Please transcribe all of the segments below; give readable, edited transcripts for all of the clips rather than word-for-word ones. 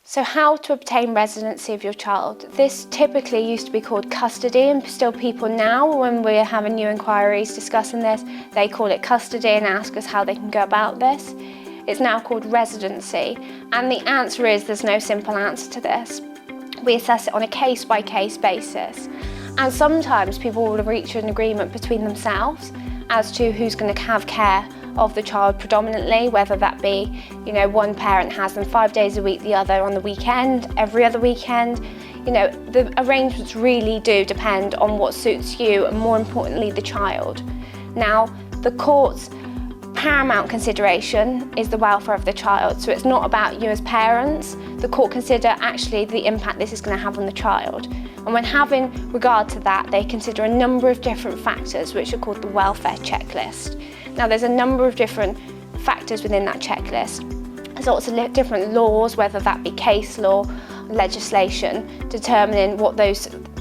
So how to obtain residency of your child. This typically used to be called custody, and still people now, when we're having new inquiries discussing this, they call it custody and ask us how they can go about this. It's now called residency, and the answer is there's no simple answer to this. We assess it on a case-by-case basis, and sometimes people will reach an agreement between themselves as to who's going to have care of the child predominantly, whether that be, one parent has them 5 days a week, the other on the weekend, every other weekend. The arrangements really do depend on what suits you and, more importantly, the child. Now, the court's paramount consideration is the welfare of the child, so it's not about you as parents. The court consider actually the impact this is going to have on the child. And when having regard to that, they consider a number of different factors which are called the welfare checklist. Now, there's a number of different factors within that checklist. There's lots of different laws, whether that be case law, legislation, determining what the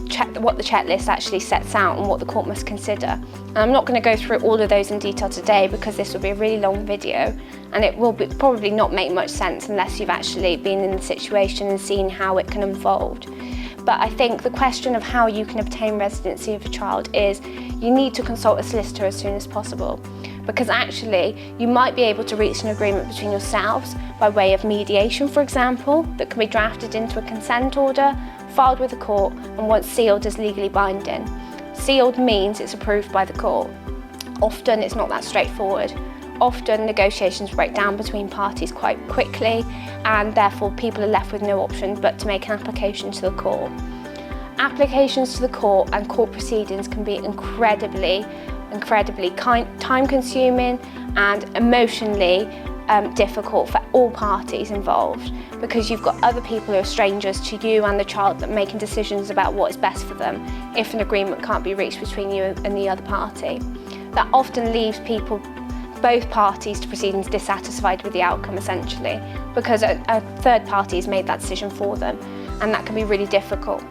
checklist actually sets out and what the court must consider. And I'm not going to go through all of those in detail today because this will be a really long video, and it will probably not make much sense unless you've actually been in the situation and seen how it can unfold. But I think the question of how you can obtain residency of a child is you need to consult a solicitor as soon as possible, because actually you might be able to reach an agreement between yourselves by way of mediation, for example, that can be drafted into a consent order, filed with the court, and once sealed is legally binding. Sealed means it's approved by the court. Often it's not that straightforward. Often negotiations break down between parties quite quickly, and therefore people are left with no option but to make an application to the court. Applications to the court and court proceedings can be incredibly time-consuming and emotionally difficult for all parties involved, because you've got other people who are strangers to you and the child that are making decisions about what is best for them if an agreement can't be reached between you and the other party. That often leaves both parties to proceedings dissatisfied with the outcome, essentially, because a third party has made that decision for them, and that can be really difficult.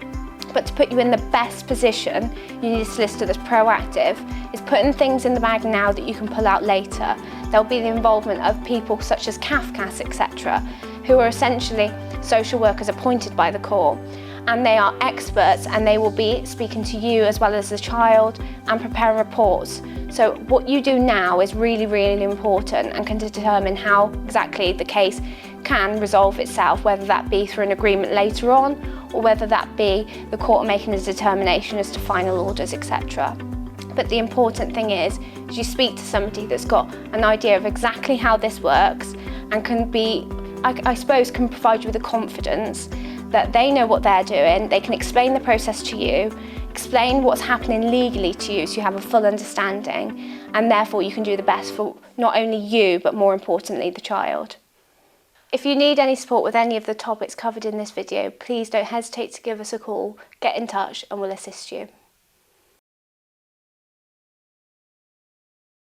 But to put you in the best position, you need a solicitor that's proactive, is putting things in the bag now that you can pull out later. There'll be the involvement of people such as CAFCAS, etc., who are essentially social workers appointed by the court, and they are experts, and they will be speaking to you as well as the child and preparing reports. So what you do now is really, really important and can determine how exactly the case can resolve itself, whether that be through an agreement later on, or whether that be the court making a determination as to final orders, etc. But the important thing is you speak to somebody that's got an idea of exactly how this works and can be, I suppose, can provide you with the confidence that they know what they're doing, they can explain the process to you, explain what's happening legally to you so you have a full understanding, and therefore you can do the best for not only you, but more importantly, the child. If you need any support with any of the topics covered in this video, please don't hesitate to give us a call, get in touch, and we'll assist you.